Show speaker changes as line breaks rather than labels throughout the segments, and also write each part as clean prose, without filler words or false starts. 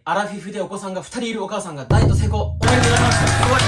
アラフィフでお子さんが2人いるお母さんがダイエット成功。おめでとうございます。すごい。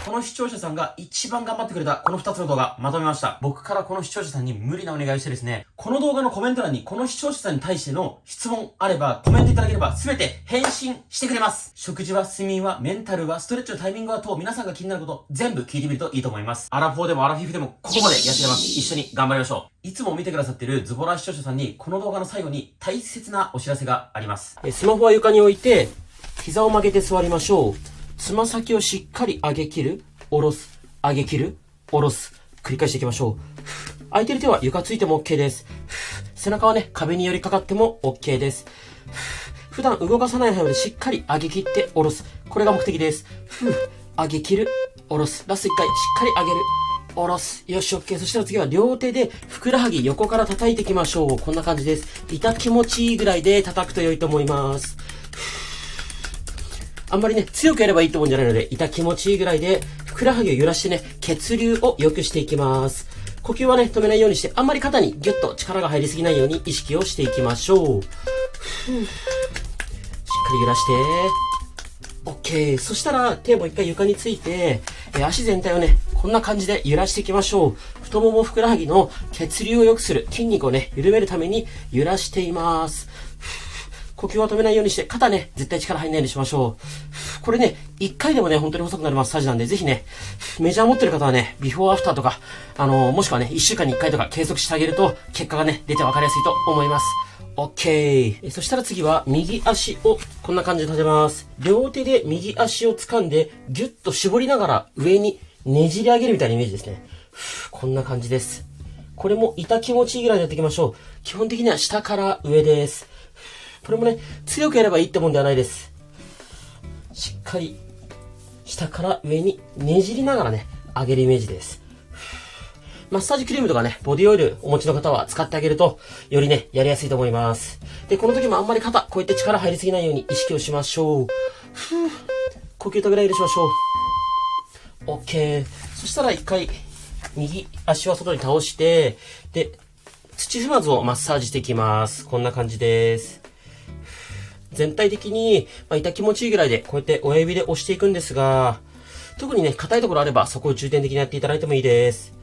この視聴者さんが一番頑張ってくれたこの2つの動画まとめました。僕からこの視聴者さんに無理なお願いしてですね、この動画のコメント欄にこの視聴者さんに対しての質問あればコメントいただければ全て返信してくれます。食事は、睡眠は、メンタルは、ストレッチのタイミングは等皆さんが気になること全部聞いてみるといいと思います。アラフォーでもアラフィフでもここまでやってれます。一緒に頑張りましょう。いつも見てくださっているズボラ視聴者さんにこの動画の最後に大切なお知らせがあります。スマホは床に置いて膝を曲げて座りましょう。つま先をしっかり上げ切る、下ろす、上げ切る、下ろす。繰り返していきましょう。空いてる手は床ついても OK です。背中はね、壁に寄りかかっても OK です。普段動かさない範囲でしっかり上げ切って下ろす。これが目的です。上げ切る、下ろす。ラスト1回、しっかり上げる、下ろす。よし、OK。そしたら次は両手でふくらはぎ横から叩いていきましょう。こんな感じです。痛気持ちいいぐらいで叩くと良いと思います。あんまりね、強くやればいいと思うんじゃないので、痛気持ちいいぐらいで、ふくらはぎを揺らしてね、血流を良くしていきます。呼吸はね、止めないようにして、あんまり肩にギュッと力が入りすぎないように意識をしていきましょう。しっかり揺らして、OK。そしたら、手も一回床について、足全体をね、こんな感じで揺らしていきましょう。太ももふくらはぎの血流を良くする、筋肉をね、緩めるために揺らしています。呼吸は止めないようにして、肩ね、絶対力入んないようにしましょう。これね、1回でもね、本当に細くなるマッサージなんで、ぜひね、メジャー持ってる方はね、ビフォーアフターとか、もしくはね、1週間に1回とか継続してあげると、結果がね、出て分かりやすいと思います。OK。そしたら次は、右足をこんな感じで立てます。両手で右足を掴んで、ギュッと絞りながら上にねじり上げるみたいなイメージですね。こんな感じです。これも痛気持ちいいぐらいでやっていきましょう。基本的には下から上です。これもね、強くやればいいってもんではないです。しっかり、下から上にねじりながらね、上げるイメージです。マッサージクリームとかね、ボディオイルお持ちの方は使ってあげると、よりね、やりやすいと思います。で、この時もあんまり肩、こうやって力入りすぎないように意識をしましょう。呼吸止めないようにしましょう。OK。そしたら一回、右足は外に倒して、で、土踏まずをマッサージしていきます。こんな感じです。全体的に、痛気持ちいいぐらいで、こうやって親指で押していくんですが、特にね、硬いところあれば、そこを重点的にやっていただいてもいいです。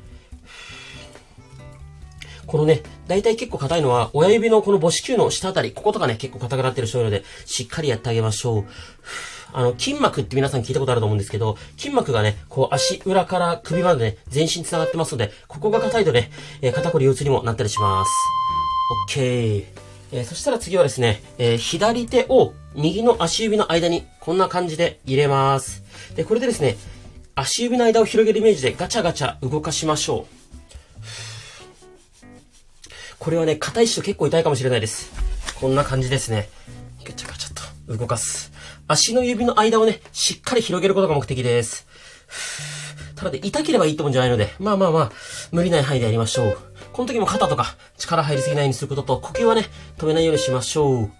このね、大体結構硬いのは、親指のこの母子球の下あたり、こことかね、結構硬くなってる人いるので、しっかりやってあげましょう。筋膜って皆さん聞いたことあると思うんですけど、筋膜がね、こう足裏から首までね、全身繋がってますので、ここが硬いとね、肩こり腰痛にもなったりします。OK。そしたら次はですね、左手を右の足指の間にこんな感じで入れます。で、これでですね、足指の間を広げるイメージでガチャガチャ動かしましょう。これはね、硬い人結構痛いかもしれないです。こんな感じですね。ガチャガチャと動かす。足の指の間をね、しっかり広げることが目的です。ただで痛ければいいってもんじゃないので、まあ、無理ない範囲でやりましょう。この時も肩とか力入りすぎないようにすることと、呼吸はね、止めないようにしましょう。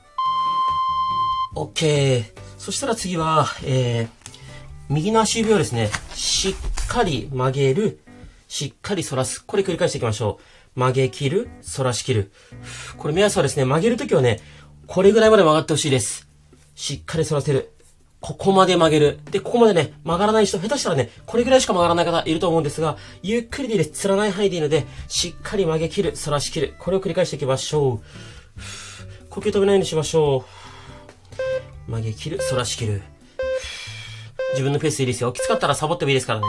OK。そしたら次は、右の足指をですね、しっかり曲げる、しっかり反らす。これ繰り返していきましょう。曲げ切る、反らし切る。これ目安はですね、曲げるときはね、これぐらいまで曲がってほしいです。しっかり反らせる。ここまで曲げる。で、ここまでね、曲がらない人、下手したらね、これぐらいしか曲がらない方いると思うんですが、ゆっくりでいいです。つらない範囲でいいので、しっかり曲げ切る、反らし切る。これを繰り返していきましょう。呼吸止めないようにしましょう。曲げ切る、反らし切る。自分のペースでいいですよ。きつかったらサボってもいいですからね。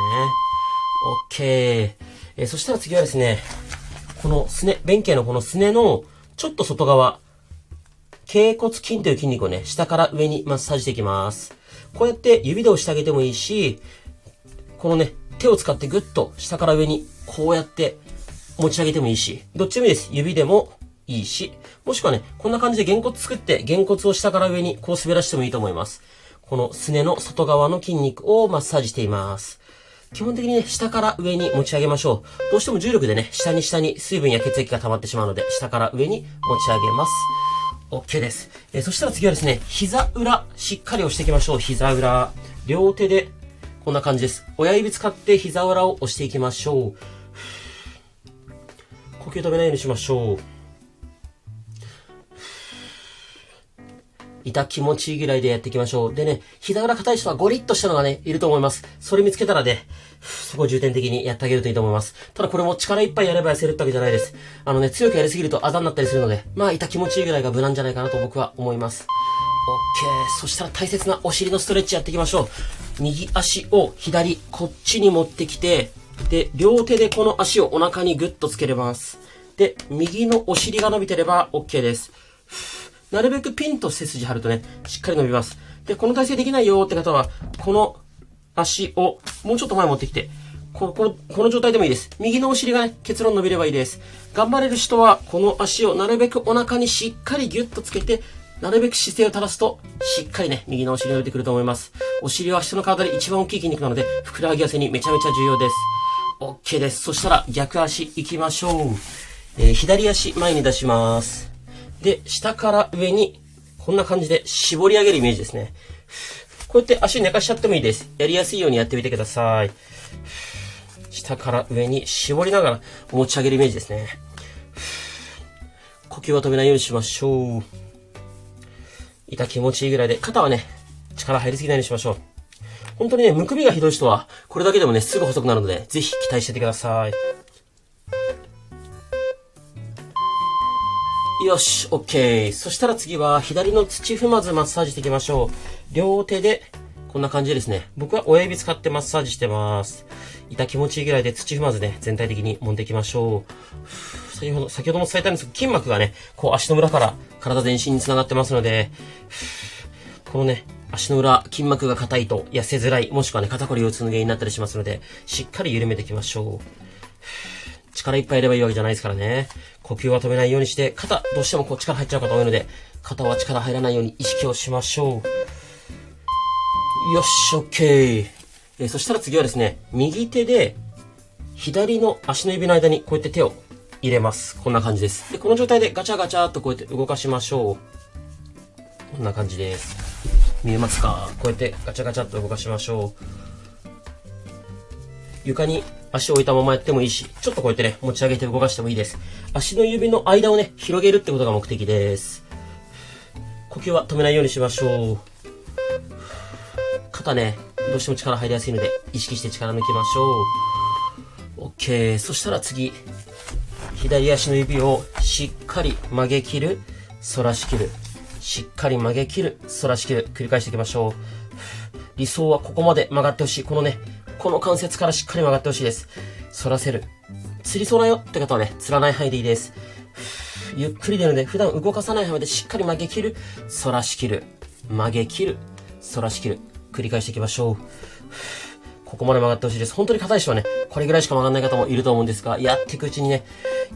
OK。そしたら次はですね、このすね、弁慶のこのすねのちょっと外側、脛骨筋という筋肉をね、下から上にマッサージしていきます。こうやって指で押してあげてもいいし、このね、手を使ってグッと下から上にこうやって持ち上げてもいいし、どっちでもいいです。指でもいいし、もしくはね、こんな感じでげんこつ作ってげんこつを下から上にこう滑らしてもいいと思います。このすねの外側の筋肉をマッサージしています。基本的にね、下から上に持ち上げましょう。どうしても重力でね、下に水分や血液が溜まってしまうので、下から上に持ち上げます。OK です。そしたら次はですね、膝裏、しっかり押していきましょう。膝裏。両手で、こんな感じです。親指使って膝裏を押していきましょう。呼吸止めないようにしましょう。痛気持ちいいぐらいでやっていきましょう。でね、膝裏硬い人はゴリッとしたのがね、いると思います。それ見つけたらね、そこを重点的にやってあげるといいと思います。ただこれも力いっぱいやれば痩せるってわけじゃないです。強くやりすぎるとあざになったりするので、まあ痛気持ちいいぐらいが無難じゃないかなと僕は思います。OK。そしたら大切なお尻のストレッチやっていきましょう。右足を左、こっちに持ってきて、で、両手でこの足をお腹にグッとつけれます。で、右のお尻が伸びてれば OK です。なるべくピンと背筋張るとね、しっかり伸びます。で、この体勢できないよって方は、この足をもうちょっと前持ってきて、この状態でもいいです。右のお尻がね、結論伸びればいいです。頑張れる人は、この足をなるべくお腹にしっかりギュッとつけて、なるべく姿勢を正すと、しっかりね、右のお尻伸びてくると思います。お尻は人の体で一番大きい筋肉なので、ふくらはぎ痩せにめちゃめちゃ重要です。OK です。そしたら逆足行きましょう。左足前に出します。で、下から上に、こんな感じで絞り上げるイメージですね。こうやって足寝かしちゃってもいいです。やりやすいようにやってみてください。下から上に絞りながら持ち上げるイメージですね。呼吸は止めないようにしましょう。痛気持ちいいぐらいで、肩はね、力入りすぎないようにしましょう。本当にね、むくみがひどい人は、これだけでもね、すぐ細くなるので、ぜひ期待しててください。よし、OK。そしたら次は、左の土踏まずマッサージしていきましょう。両手で、こんな感じでですね。僕は親指使ってマッサージしてます。痛気持ちいいぐらいで土踏まずね、全体的に揉んでいきましょう。先ほども伝えたんですけど、筋膜がね、こう足の裏から体全身に繋がってますので、このね、足の裏、筋膜が硬いと痩せづらい、もしくはね、肩こり腰痛の原因になったりしますので、しっかり緩めていきましょう。力いっぱいやればいいわけじゃないですからね。呼吸は止めないようにして、肩、どうしてもこう力入っちゃう方多いので、肩は力入らないように意識をしましょう。よし、OK。そしたら次はですね、右手で、左の足の指の間にこうやって手を入れます。こんな感じです。で、この状態でガチャガチャっとこうやって動かしましょう。こんな感じです。見えますか？こうやってガチャガチャっと動かしましょう。床に足を置いたままやってもいいし、ちょっとこうやってね、持ち上げて動かしてもいいです。足の指の間をね、広げるってことが目的です。呼吸は止めないようにしましょう。肩ね、どうしても力入りやすいので、意識して力抜きましょう。OK。そしたら次、左足の指をしっかり曲げ切る、反らし切る。しっかり曲げ切る、反らし切る。繰り返していきましょう。理想はここまで曲がってほしい。この関節からしっかり曲がってほしいです。反らせる。つりそうだよって方はね、つらない範囲でいいです。ゆっくりでので、普段動かさない範囲でしっかり曲げ切る、反らし切る。曲げ切る、反らし切る。繰り返していきましょう。ここまで曲がってほしいです。本当に硬い人はね、これぐらいしか曲がんない方もいると思うんですが、やっていくうちにね、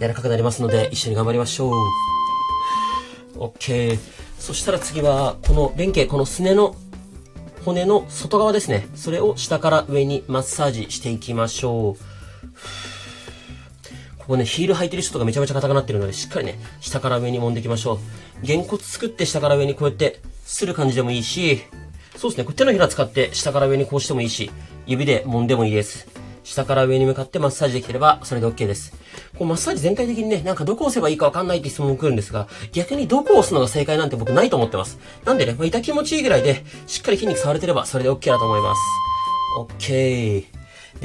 柔らかくなりますので、一緒に頑張りましょう。OK。そしたら次は、この連携、このすねの骨の外側ですね。それを下から上にマッサージしていきましょう。ここね、ヒール履いてる人がめちゃめちゃ硬くなってるので、しっかりね、下から上に揉んでいきましょう。げんこつ作って下から上にこうやってする感じでもいいし、そうですね、こう手のひら使って下から上にこうしてもいいし、指で揉んでもいいです。下から上に向かってマッサージできてれば、それで OK です。こうマッサージ全体的にね、なんかどこを押せばいいかわかんないって質問も来るんですが、逆にどこを押すのが正解なんて僕ないと思ってます。なんでね、痛気持ちいいぐらいで、しっかり筋肉触れてれば、それで OK だと思います。OK。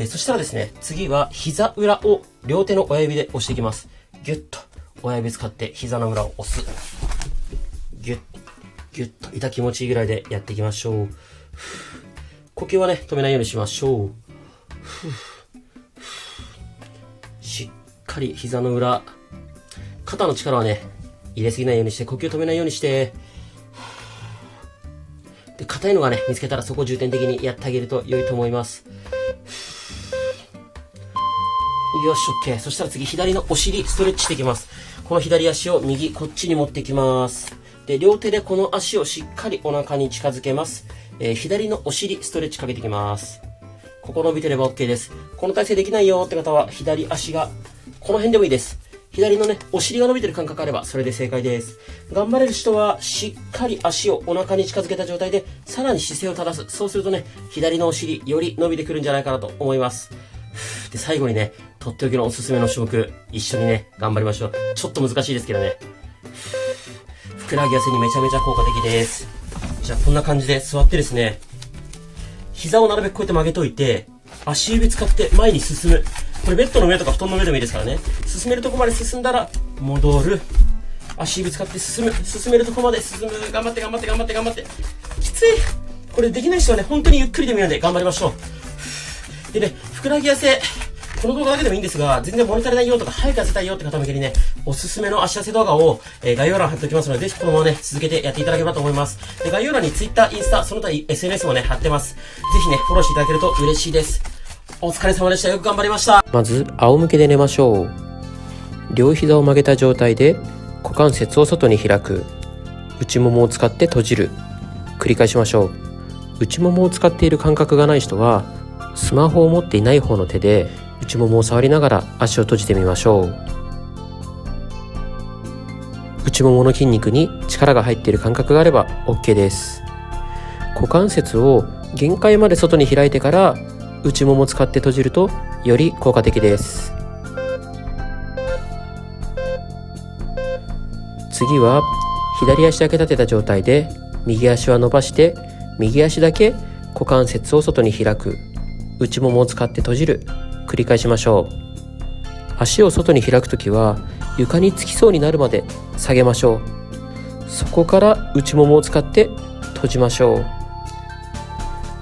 そしたらですね、次は膝裏を両手の親指で押していきます。ギュッと、親指使って膝の裏を押す。ギュッ、ギュッと、痛気持ちいいぐらいでやっていきましょう。呼吸はね、止めないようにしましょう。しっかり膝の裏、肩の力はね、入れすぎないようにして、呼吸止めないようにして、で、硬いのがね、見つけたらそこを重点的にやってあげると良いと思います。よし、OK。そしたら次、左のお尻ストレッチしていきます。この左足を右、こっちに持っていきます。で、両手でこの足をしっかりお腹に近づけます。左のお尻ストレッチかけていきます。ここ伸びてれば OK です。この体勢できないよって方は、左足が、この辺でもいいです。左のね、お尻が伸びてる感覚あれば、それで正解です。頑張れる人は、しっかり足をお腹に近づけた状態で、さらに姿勢を正す。そうするとね、左のお尻、より伸びてくるんじゃないかなと思います。で、最後にね、とっておきのおすすめの種目、一緒にね、頑張りましょう。ちょっと難しいですけどね。ふくらはぎ痩せにめちゃめちゃ効果的です。じゃあこんな感じで座ってですね、膝をなるべくこうやって曲げといて、足指使って前に進む。これベッドの上とか布団の上でもいいですからね。進めるとこまで進んだら戻る。足指使って進む。進めるとこまで進む。頑張って頑張って頑張って頑張って。きつい。これできない人はね、本当にゆっくりでもいいので頑張りましょう。でね、ふくらはぎ痩せ。この動画だけでもいいんですが、全然物足りないよとか早く痩せたいよって方向けにね、おすすめの足痩せ動画を、概要欄貼っておきますので、ぜひこのままね、続けてやっていただければと思います。で、概要欄に Twitter、インスタ、その他 SNS もね、貼ってます。ぜひね、フォローしていただけると嬉しいです。お疲れ様でした。よく頑張りました。
まず、仰向けで寝ましょう。両膝を曲げた状態で、股関節を外に開く。内ももを使って閉じる。繰り返しましょう。内ももを使っている感覚がない人は、スマホを持っていない方の手で、内ももを触りながら足を閉じてみましょう。内ももの筋肉に力が入っている感覚があれば OK です。股関節を限界まで外に開いてから内ももを使って閉じるとより効果的です。次は左足だけ立てた状態で右足は伸ばして右足だけ股関節を外に開く。内ももを使って閉じる。繰り返しましょう。足を外に開くときは床につきそうになるまで下げましょう。そこから内ももを使って閉じましょう。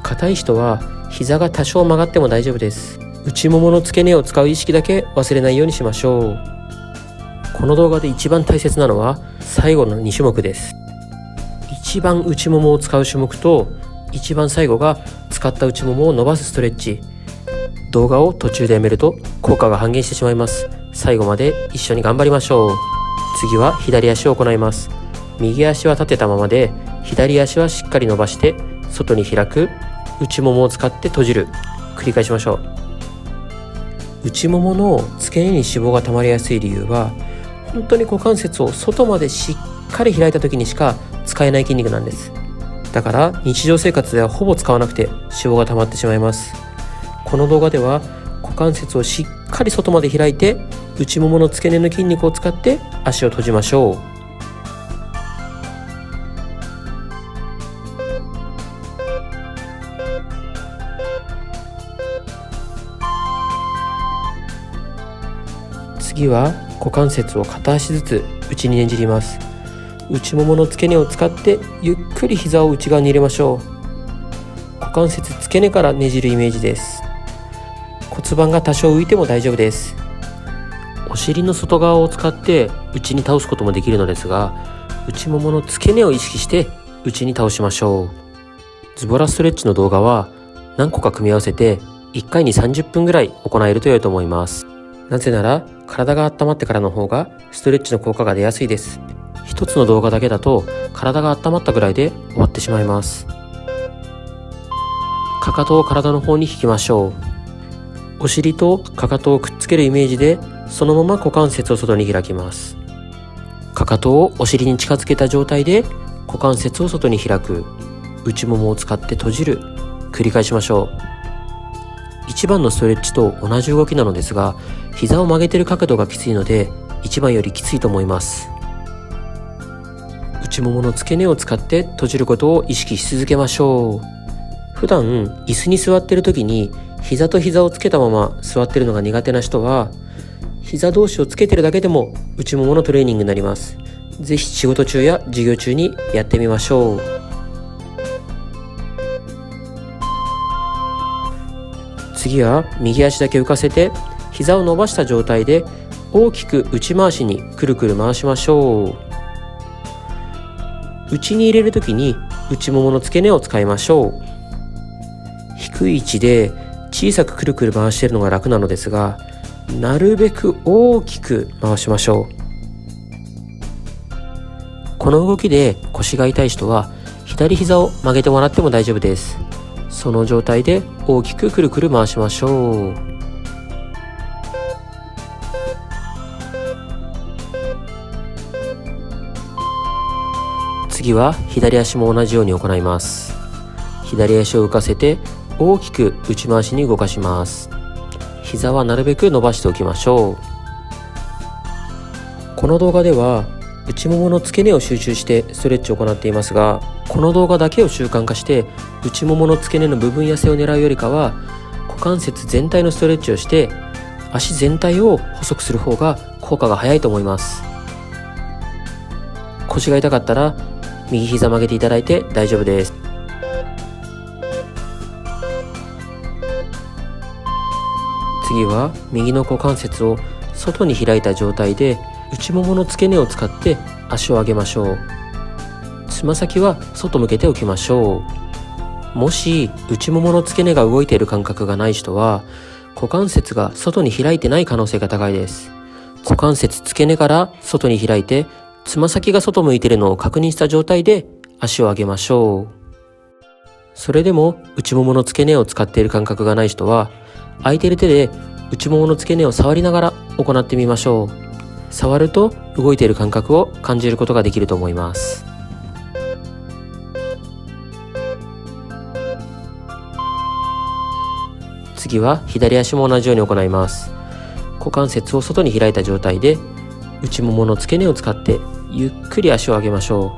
硬い人は膝が多少曲がっても大丈夫です。内ももの付け根を使う意識だけ忘れないようにしましょう。この動画で一番大切なのは最後の2種目です。一番内ももを使う種目と一番最後が使った内ももを伸ばすストレッチ。動画を途中でやめると効果が半減してしまいます。最後まで一緒に頑張りましょう。次は左足を行います。右足は立てたままで左足はしっかり伸ばして外に開く。内ももを使って閉じる。繰り返しましょう。内ももの付け根に脂肪が溜まりやすい理由は本当に股関節を外までしっかり開いた時にしか使えない筋肉なんです。だから日常生活ではほぼ使わなくて脂肪が溜まってしまいます。この動画では股関節をしっかり外まで開いて内ももの付け根の筋肉を使って足を閉じましょう。次は股関節を片足ずつ内にねじります。内ももの付け根を使ってゆっくり膝を内側に入れましょう。股関節付け根からねじるイメージです。骨盤が多少浮いても大丈夫です。お尻の外側を使って内に倒すこともできるのですが、内ももの付け根を意識して内に倒しましょう。ズボラストレッチの動画は何個か組み合わせて1回に30分ぐらい行えると良いと思います。なぜなら体が温まってからの方がストレッチの効果が出やすいです。一つの動画だけだと体が温まったぐらいで終わってしまいます。かかとを体の方に引きましょう。お尻とかかとをくっつけるイメージでそのまま股関節を外に開きます。かかとをお尻に近づけた状態で股関節を外に開く。内ももを使って閉じる。繰り返しましょう。1番のストレッチと同じ動きなのですが、膝を曲げている角度がきついので1番よりきついと思います。内ももの付け根を使って閉じることを意識し続けましょう。普段椅子に座っている時に膝と膝をつけたまま座っているのが苦手な人は膝同士をつけているだけでも内もものトレーニングになります。ぜひ仕事中や授業中にやってみましょう。次は右足だけ浮かせて膝を伸ばした状態で大きく内回しにくるくる回しましょう。内に入れるときに内ももの付け根を使いましょう。低い位置で小さくくるくる回しているのが楽なのですが、なるべく大きく回しましょう。この動きで腰が痛い人は左膝を曲げてもらっても大丈夫です。その状態で大きくくるくる回しましょう。次は左足も同じように行います。左足を浮かせて大きく内回しに動かします。膝はなるべく伸ばしておきましょう。この動画では内ももの付け根を集中してストレッチを行っていますが、この動画だけを習慣化して内ももの付け根の部分痩せを狙うよりかは、股関節全体のストレッチをして足全体を細くする方が効果が早いと思います。腰が痛かったら右膝曲げていただいて大丈夫です。次は右の股関節を外に開いた状態で内ももの付け根を使って足を上げましょう。つま先は外向けておきましょう。もし内ももの付け根が動いている感覚がない人は、股関節が外に開いてない可能性が高いです。股関節付け根から外に開いて、つま先が外向いているのを確認した状態で足を上げましょう。それでも内ももの付け根を使っている感覚がない人は、空いている手で内ももの付け根を触りながら行ってみましょう。触ると動いている感覚を感じることができると思います。次は左足も同じように行います。股関節を外に開いた状態で内ももの付け根を使ってゆっくり足を上げましょ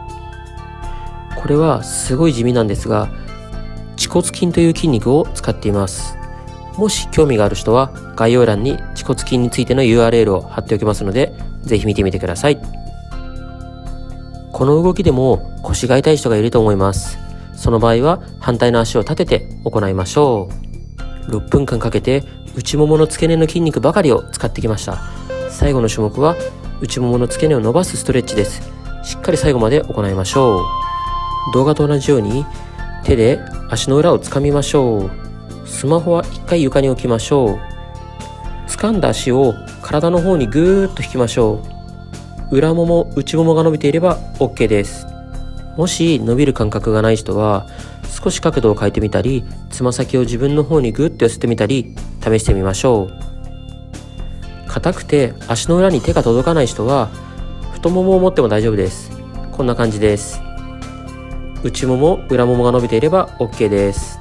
う。これはすごい地味なんですが、恥骨筋という筋肉を使っています。もし興味がある人は概要欄に恥骨筋についての URL を貼っておきますので、ぜひ見てみてください。この動きでも腰が痛い人がいると思います。その場合は反対の足を立てて行いましょう。6分間かけて内ももの付け根の筋肉ばかりを使ってきました。最後の種目は内ももの付け根を伸ばすストレッチです。しっかり最後まで行いましょう。動画と同じように手で足の裏をつかみましょう。スマホは一回床に置きましょう。掴んだ足を体の方にぐーっと引きましょう。裏もも、内ももが伸びていれば OK です。もし伸びる感覚がない人は少し角度を変えてみたり、つま先を自分の方にぐっと寄せてみたり試してみましょう。硬くて足の裏に手が届かない人は太ももを持っても大丈夫です。こんな感じです。内もも、裏ももが伸びていれば OK です。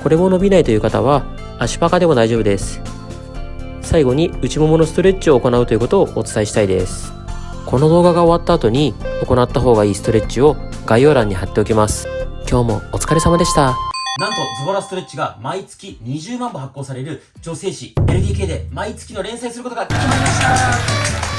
これも伸びないという方は足パカでも大丈夫です。最後に内もものストレッチを行うということをお伝えしたいです。この動画が終わった後に行った方がいいストレッチを概要欄に貼っておきます。今日もお疲れ様でした。
なんとズボラストレッチが毎月20万部発行される女性誌 LDK で毎月の連載することが決まりまし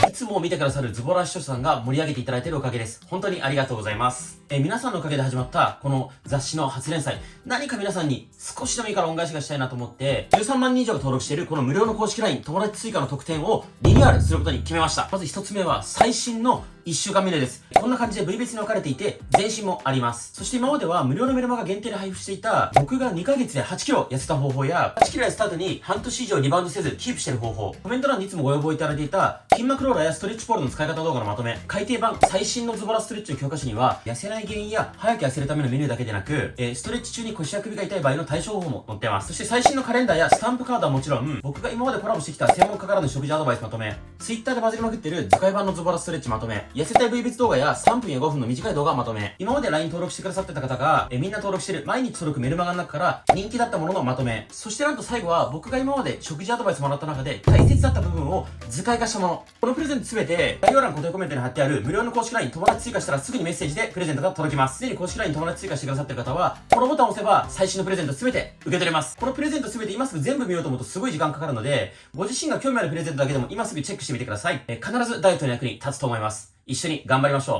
た。いつも見てくださるズボラ視聴者さんが盛り上げていただいているおかげです。本当にありがとうございます。皆さんのおかげで始まったこの雑誌の初連載、何か皆さんに少しでもいいから恩返しがしたいなと思って13万人以上が登録しているこの無料の公式 LINE 友達追加の特典をリニューアルすることに決めました。まず一つ目は最新の1週間メニューです。こんな感じで部位別に分かれていて全身もあります。そして今までは無料のメルマガ限定で配布していた僕が2ヶ月で8キロ痩せた方法や8キロ痩せた後に半年以上リバウンドせずキープしてる方法、コメント欄にいつもご要望いただいていた筋膜ローラーやストレッチポールの使い方動画のまとめ、改訂版最新のズボラストレッチの教科書には痩せない原因や早く痩せるためのメニューだけでなく、ストレッチ中に腰や首が痛い場合の対処方法も載ってます。そして最新のカレンダーやスタンプカードはもちろん、僕が今までコラボしてきた専門家からの食事アドバイスまとめ、Twitter でバズりまくってる図解版のズボラストレッチまとめ、痩せたい部位別動画や3分や5分の短い動画まとめ、今まで LINE 登録してくださってた方が、みんな登録してる毎日届くメルマガの中から人気だったもののまとめ、そしてなんと最後は僕が今まで食事アドバイスもらった中で大切だった部分を図解化したもの。このプレゼントすべて概要欄固定コメントに貼ってある無料の公式 LINE 友達追加したらすぐにメッセージでプレゼントが届きます。すでに公式 LINE 友達追加してくださってる方はこのボタンを押せば最新のプレゼントすべて受け取れます。このプレゼントすべて今すぐ全部見ようと思うとすごい時間かかるので、ご自身が興味あるプレゼントだけでも今すぐチェックしてみてください。必ずダイエットの役に立つと思います。一緒に頑張りましょう。